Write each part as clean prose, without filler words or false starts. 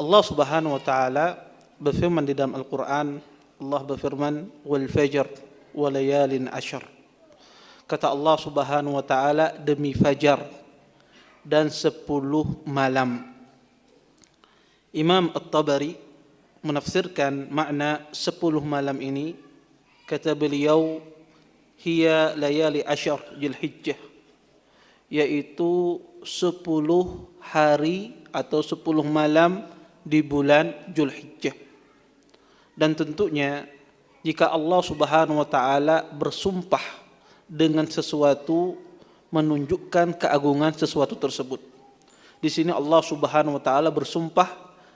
Allah Subhanahu wa taala berfirman di dalam Al-Qur'an, Allah berfirman, "Wal fajr wa layalin ashar." Kata Allah Subhanahu wa taala, demi fajar dan 10 malam. Imam At-Tabari menafsirkan makna 10 malam ini, kata beliau, hiya layali ashar Dzulhijjah, yaitu 10 hari atau 10 malam di bulan Dzulhijjah. Dan tentunya jika Allah Subhanahu wa taala bersumpah dengan sesuatu, menunjukkan keagungan sesuatu tersebut. Di sini Allah Subhanahu wa taala bersumpah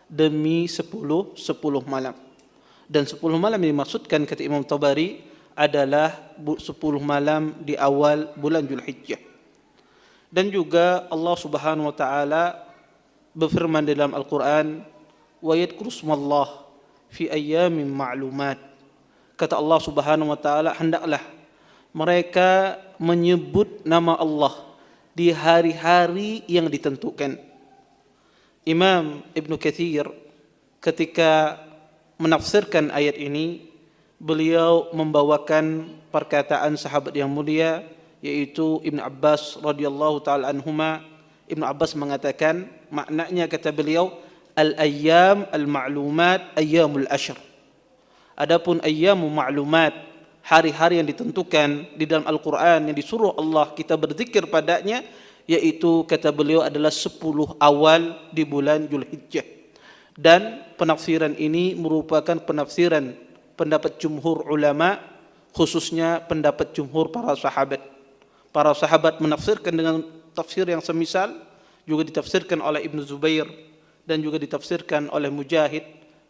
demi 10 malam. Dan 10 malam yang dimaksudkan kata Imam Tabari adalah 10 malam di awal bulan Dzulhijjah. Dan juga Allah Subhanahu wa taala berfirman dalam Al-Qur'an, wa yadhkuru smallah fi ayyamin ma'lumat. Kata Allah Subhanahu wa taala, hendaklah mereka menyebut nama Allah di hari-hari yang ditentukan. Imam Ibn Katsir ketika menafsirkan ayat ini, beliau membawakan perkataan sahabat yang mulia, yaitu Ibn Abbas radhiyallahu taala anhuma. Ibn Abbas mengatakan, maknanya kata beliau, al-ayyam al-ma'lumat ayyamul ashr. Adapun ayyamu ma'lumat, hari-hari yang ditentukan di dalam Al-Quran yang disuruh Allah kita berzikir padanya, yaitu kata beliau adalah 10 awal di bulan Dzulhijjah. Dan penafsiran ini merupakan penafsiran pendapat jumhur ulama, khususnya pendapat jumhur para sahabat. Para sahabat menafsirkan dengan tafsir yang semisal, juga ditafsirkan oleh Ibnu Zubair dan juga ditafsirkan oleh Mujahid,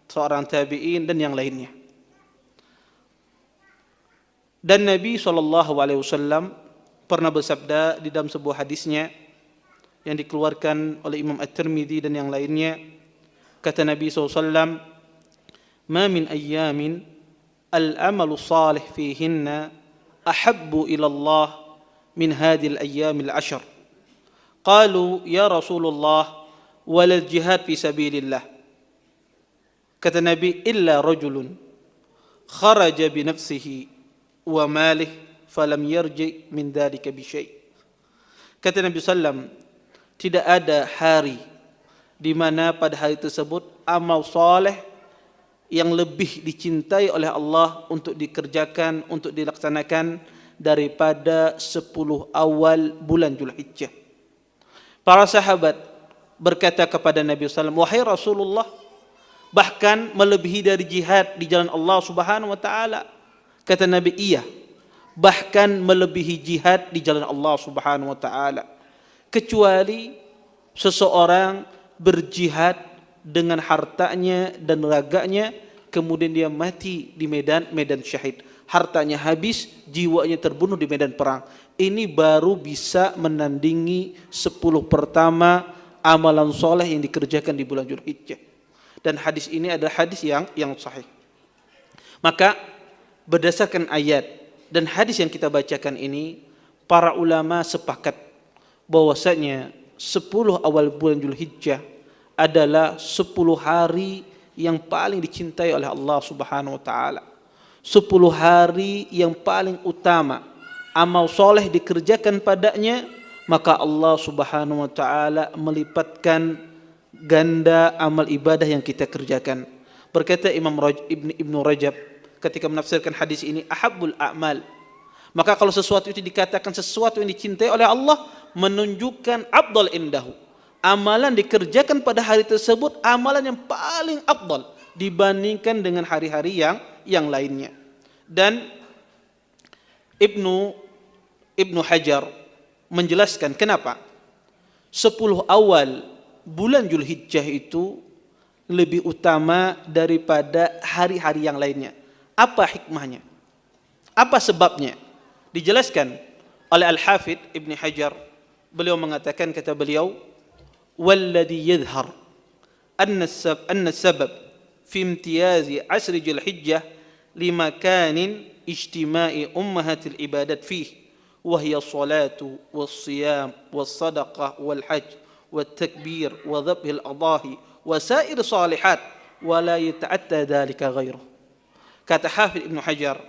seorang tabi'in dan yang lainnya. Dan Nabi SAW pernah bersabda di dalam sebuah hadisnya yang dikeluarkan oleh Imam At-Tirmidzi dan yang lainnya, kata Nabi SAW, "Ma min ayyamin al-amalu salih fihinna ahabbu ila Allah min hadhihi al-ayyam al-ashr." Qalu ya Rasulullah wal jihad fi sabilillah. Kata Nabi, illa rajulun kharaja bi nafsihi wa malih falam yarji min dhalika bi syai'. Kata Nabi sallam, tidak ada hari di mana pada hari tersebut amal soleh yang lebih dicintai oleh Allah untuk dikerjakan, untuk dilaksanakan daripada 10 awal bulan Dzulhijjah. Para sahabat berkata kepada Nabi sallam, wahai Rasulullah, bahkan melebihi dari jihad di jalan Allah Subhanahu wa taala. Kata Nabi, iya, bahkan melebihi jihad di jalan Allah Subhanahu wa taala. Kecuali seseorang berjihad dengan hartanya dan raganya, kemudian dia mati di medan syahid. Hartanya habis, jiwanya terbunuh di medan perang. Ini baru bisa menandingi 10 pertama amalan soleh yang dikerjakan di bulan Dzulhijjah. Dan hadis ini adalah hadis yang sahih. Maka berdasarkan ayat dan hadis yang kita bacakan ini, para ulama sepakat bahwasanya 10 awal bulan Dzulhijjah adalah 10 hari yang paling dicintai oleh Allah Subhanahu wa taala. 10 hari yang paling utama amal soleh dikerjakan padanya, maka Allah Subhanahu wa taala melipatkan ganda amal ibadah yang kita kerjakan. Berkata Imam Ibnu Rajab ketika menafsirkan hadis ini, ahabbul a'mal. Maka kalau sesuatu itu dikatakan sesuatu yang dicintai oleh Allah, menunjukkan afdal indahu. Amalan dikerjakan pada hari tersebut amalan yang paling afdal dibandingkan dengan hari-hari yang lainnya. Dan Ibnu Hajar menjelaskan kenapa 10 awal bulan Dzulhijjah itu lebih utama daripada hari-hari yang lainnya. Apa hikmahnya? Apa sebabnya? Dijelaskan oleh Al-Hafidh Ibn Hajar. Beliau mengatakan, kata beliau, "Walladhi yadhhar anna sabab fi imtiyazi asri Dzulhijjah limakanin ijtima'i ummahatil ibadat fihi wa hiya salatu was-siyam was-sadaqah wal-hajj wat-takbir wa dhabhil adahi wasair salihat wa la yata'atta dzalika ghairuh. Kata Hafidz Ibnu Hajar,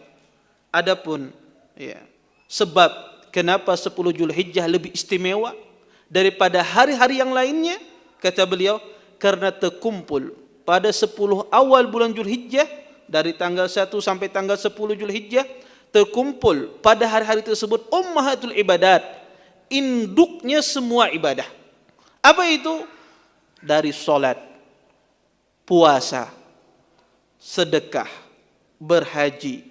adapun ya, sebab kenapa 10 Zulhijjah lebih istimewa daripada hari-hari yang lainnya, kata beliau, karena terkumpul pada 10 awal bulan Zulhijjah, dari tanggal 1 sampai tanggal 10 Zulhijjah, terkumpul pada hari-hari tersebut ummahatul ibadat, induknya semua ibadah. Apa itu? Dari salat, puasa, sedekah, berhaji,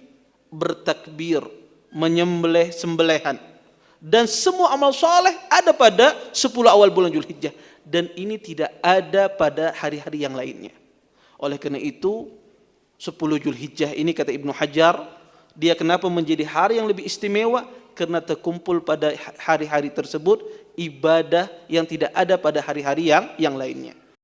bertakbir, menyembelih sembelihan, dan semua amal soleh ada pada 10 awal bulan Zulhijjah, dan ini tidak ada pada hari-hari yang lainnya. Oleh karena itu 10 Zulhijjah ini, kata Ibnu Hajar, dia kenapa menjadi hari yang lebih istimewa? Karena terkumpul pada hari-hari tersebut ibadah yang tidak ada pada hari-hari yang lainnya.